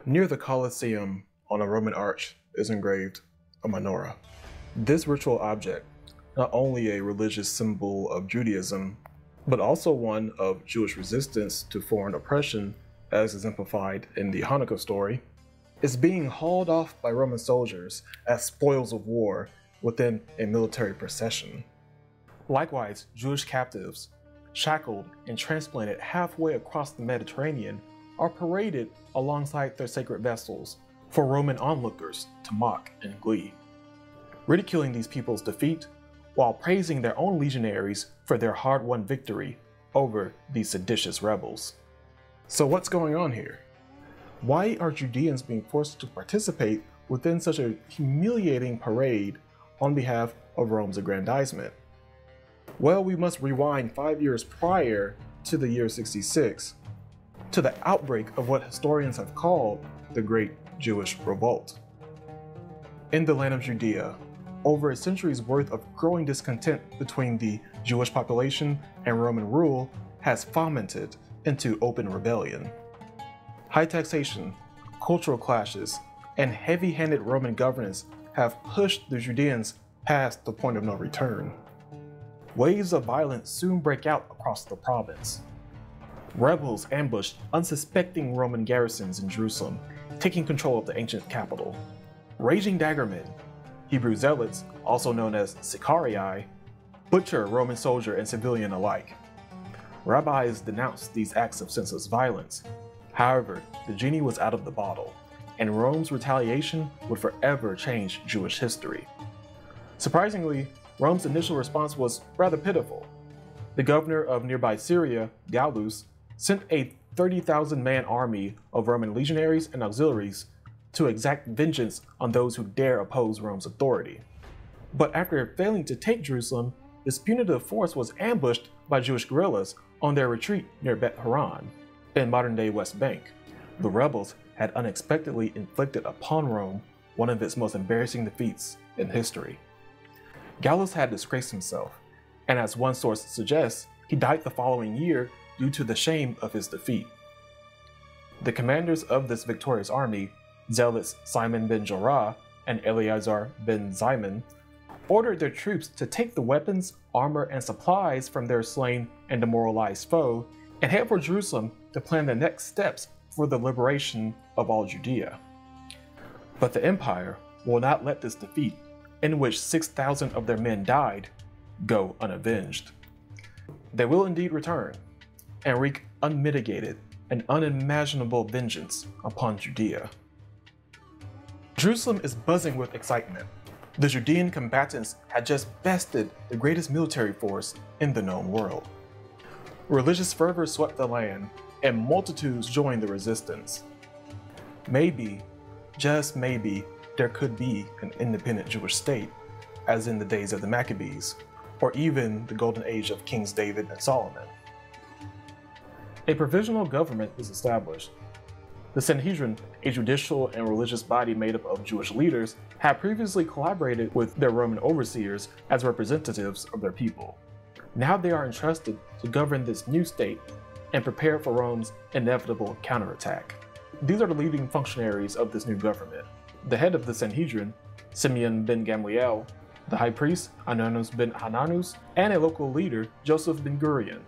Near the Colosseum, on a Roman arch, is engraved a menorah. This ritual object, not only a religious symbol of Judaism, but also one of Jewish resistance to foreign oppression, as exemplified in the Hanukkah story, is being hauled off by Roman soldiers as spoils of war within a military procession. Likewise, Jewish captives, shackled and transplanted halfway across the Mediterranean, are paraded alongside their sacred vessels for Roman onlookers to mock in glee, ridiculing these people's defeat while praising their own legionaries for their hard-won victory over these seditious rebels. So what's going on here? Why are Judeans being forced to participate within such a humiliating parade on behalf of Rome's aggrandizement? Well, we must rewind 5 years prior to the year 66, to the outbreak of what historians have called the Great Jewish Revolt. In the land of Judea, over a century's worth of growing discontent between the Jewish population and Roman rule has fomented into open rebellion. High taxation, cultural clashes, and heavy-handed Roman governance have pushed the Judeans past the point of no return. Waves of violence soon break out across the province. Rebels ambushed unsuspecting Roman garrisons in Jerusalem, taking control of the ancient capital. Raging daggermen, Hebrew zealots, also known as Sicarii, butcher Roman soldier and civilian alike. Rabbis denounced these acts of senseless violence. However, the genie was out of the bottle, and Rome's retaliation would forever change Jewish history. Surprisingly, Rome's initial response was rather pitiful. The governor of nearby Syria, Gallus, sent a 30,000-man army of Roman legionaries and auxiliaries to exact vengeance on those who dare oppose Rome's authority. But after failing to take Jerusalem, this punitive force was ambushed by Jewish guerrillas on their retreat near Beth Horon, in modern-day West Bank. The rebels had unexpectedly inflicted upon Rome one of its most embarrassing defeats in history. Gallus had disgraced himself, and as one source suggests, he died the following year due to the shame of his defeat. The commanders of this victorious army, zealots Simon ben Jorah and Eleazar ben Zimin, ordered their troops to take the weapons, armor, and supplies from their slain and demoralized foe and head for Jerusalem to plan the next steps for the liberation of all Judea. But the empire will not let this defeat, in which 6,000 of their men died, go unavenged. They will indeed return and wreak unmitigated and unimaginable vengeance upon Judea. Jerusalem is buzzing with excitement. The Judean combatants had just bested the greatest military force in the known world. Religious fervor swept the land, and multitudes joined the resistance. Maybe, just maybe, there could be an independent Jewish state, as in the days of the Maccabees, or even the golden age of Kings David and Solomon. A provisional government is established. The Sanhedrin, a judicial and religious body made up of Jewish leaders, had previously collaborated with their Roman overseers as representatives of their people. Now they are entrusted to govern this new state and prepare for Rome's inevitable counterattack. These are the leading functionaries of this new government: the head of the Sanhedrin, Simeon ben Gamliel, the high priest, Ananus ben Hananus, and a local leader, Joseph ben Gurion,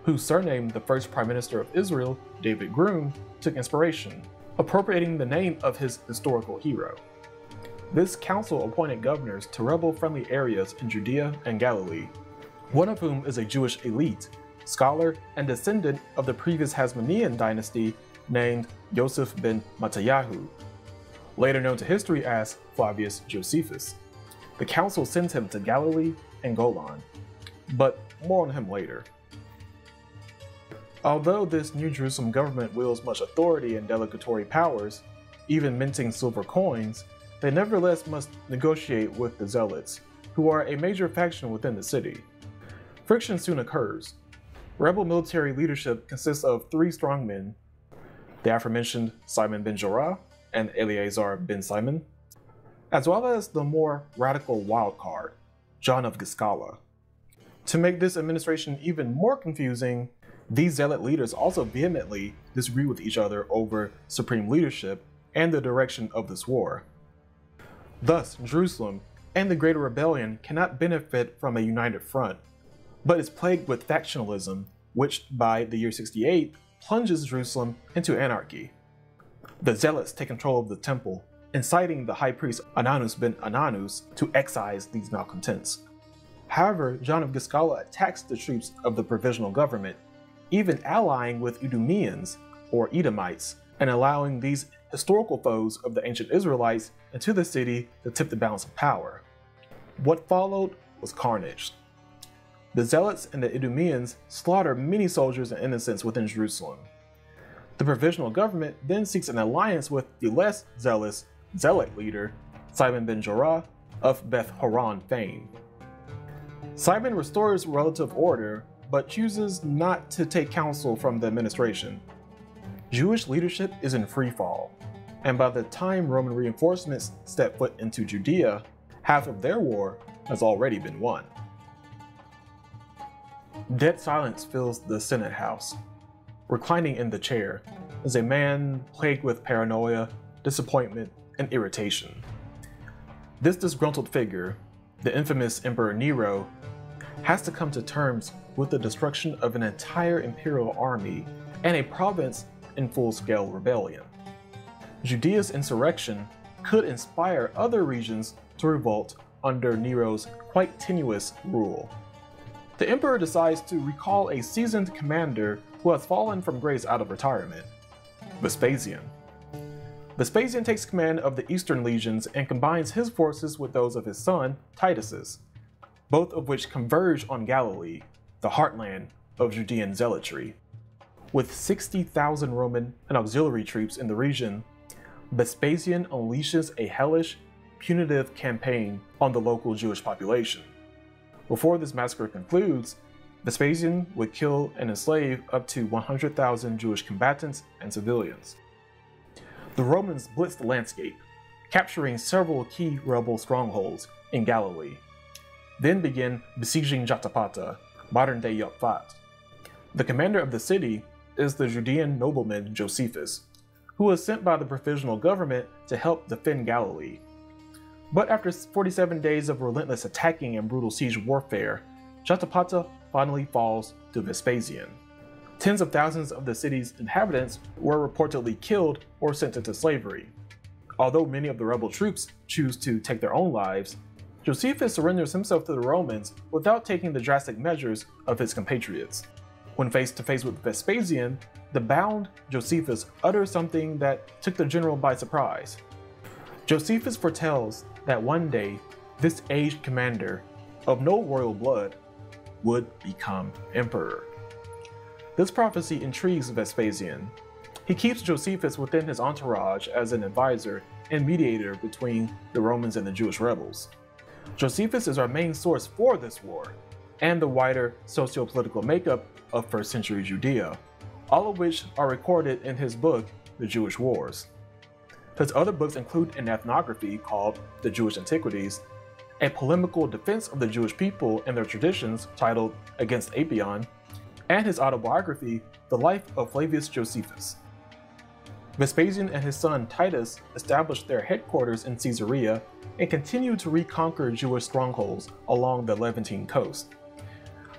whose surname the first prime minister of Israel, David Groom, took inspiration, appropriating the name of his historical hero. This council appointed governors to rebel-friendly areas in Judea and Galilee, one of whom is a Jewish elite, scholar, and descendant of the previous Hasmonean dynasty named Yosef ben Matayahu, later known to history as Flavius Josephus. The council sends him to Galilee and Golan, but more on him later. Although this New Jerusalem government wields much authority and delegatory powers, even minting silver coins, they nevertheless must negotiate with the Zealots, who are a major faction within the city. Friction soon occurs. Rebel military leadership consists of 3 strongmen, the aforementioned Simon ben Jorah and Eleazar ben Simon, as well as the more radical wildcard, John of Giscala. To make this administration even more confusing, these zealot leaders also vehemently disagree with each other over supreme leadership and the direction of this war. Thus, Jerusalem and the Greater Rebellion cannot benefit from a united front, but is plagued with factionalism, which by the year 68 plunges Jerusalem into anarchy. The Zealots take control of the temple, inciting the high priest Ananus ben Ananus to excise these malcontents. However, John of Giscala attacks the troops of the provisional government, even allying with Idumeans, or Edomites, and allowing these historical foes of the ancient Israelites into the city to tip the balance of power. What followed was carnage. The Zealots and the Idumeans slaughter many soldiers and innocents within Jerusalem. The provisional government then seeks an alliance with the less zealous Zealot leader, Simon ben Jorah of Beth Horon fame. Simon restores relative order, but chooses not to take counsel from the administration. Jewish leadership is in free fall, and by the time Roman reinforcements step foot into Judea, half of their war has already been won. Dead silence fills the Senate House. Reclining in the chair is a man plagued with paranoia, disappointment, and irritation. This disgruntled figure, the infamous Emperor Nero, has to come to terms with the destruction of an entire imperial army and a province in full-scale rebellion. Judea's insurrection could inspire other regions to revolt under Nero's quite tenuous rule. The emperor decides to recall a seasoned commander who has fallen from grace out of retirement, Vespasian. Vespasian takes command of the eastern legions and combines his forces with those of his son, Titus's, both of which converge on Galilee, the heartland of Judean zealotry. With 60,000 Roman and auxiliary troops in the region, Vespasian unleashes a hellish, punitive campaign on the local Jewish population. Before this massacre concludes, Vespasian would kill and enslave up to 100,000 Jewish combatants and civilians. The Romans blitz the landscape, capturing several key rebel strongholds in Galilee, then begin besieging Jotapata, modern-day Yotfat. The commander of the city is the Judean nobleman Josephus, who was sent by the provisional government to help defend Galilee. But after 47 days of relentless attacking and brutal siege warfare, Jotapata finally falls to Vespasian. Tens of thousands of the city's inhabitants were reportedly killed or sent into slavery. Although many of the rebel troops choose to take their own lives, Josephus surrenders himself to the Romans without taking the drastic measures of his compatriots. When face to face with Vespasian, the bound Josephus utters something that took the general by surprise. Josephus foretells that one day, this aged commander, of no royal blood, would become emperor. This prophecy intrigues Vespasian. He keeps Josephus within his entourage as an advisor and mediator between the Romans and the Jewish rebels. Josephus is our main source for this war, and the wider socio-political makeup of 1st century Judea, all of which are recorded in his book, The Jewish Wars. His other books include an ethnography called The Jewish Antiquities, a polemical defense of the Jewish people and their traditions titled Against Apion, and his autobiography, The Life of Flavius Josephus. Vespasian and his son Titus established their headquarters in Caesarea and continued to reconquer Jewish strongholds along the Levantine coast.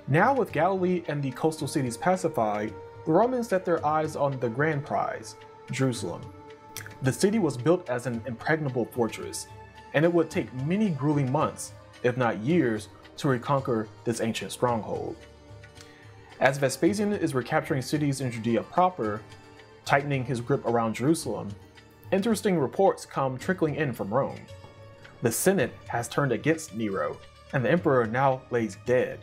Now with Galilee and the coastal cities pacified, the Romans set their eyes on the grand prize, Jerusalem. The city was built as an impregnable fortress, and it would take many grueling months, if not years, to reconquer this ancient stronghold. As Vespasian is recapturing cities in Judea proper, tightening his grip around Jerusalem, interesting reports come trickling in from Rome. The Senate has turned against Nero, and the emperor now lays dead.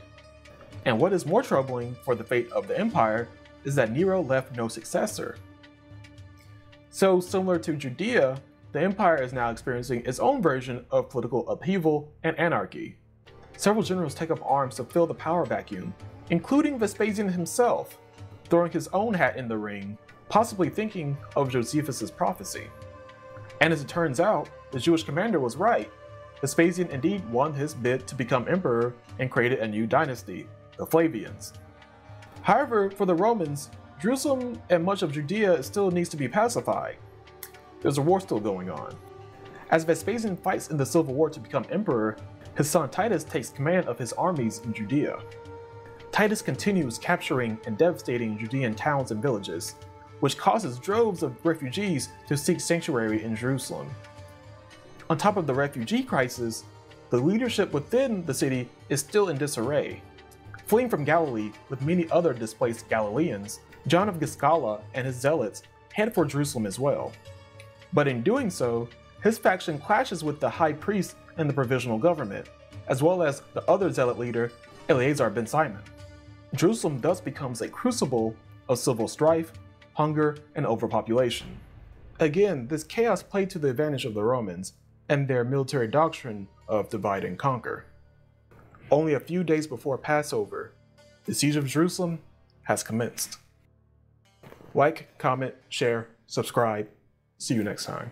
And what is more troubling for the fate of the empire is that Nero left no successor. So similar to Judea, the empire is now experiencing its own version of political upheaval and anarchy. Several generals take up arms to fill the power vacuum, including Vespasian himself, throwing his own hat in the ring, possibly thinking of Josephus' prophecy. And as it turns out, the Jewish commander was right. Vespasian indeed won his bid to become emperor and created a new dynasty, the Flavians. However, for the Romans, Jerusalem and much of Judea still needs to be pacified. there's a war still going on. As Vespasian fights in the civil war to become emperor, his son Titus takes command of his armies in Judea. Titus continues capturing and devastating Judean towns and villages, which causes droves of refugees to seek sanctuary in Jerusalem. On top of the refugee crisis, the leadership within the city is still in disarray. Fleeing from Galilee with many other displaced Galileans, John of Giscala and his zealots head for Jerusalem as well. But in doing so, his faction clashes with the high priest and the provisional government, as well as the other zealot leader, Eleazar ben Simon. Jerusalem thus becomes a crucible of civil strife, hunger, and overpopulation. Again, this chaos played to the advantage of the Romans and their military doctrine of divide and conquer. Only a few days before Passover, the siege of Jerusalem has commenced. Like, comment, share, subscribe. See you next time.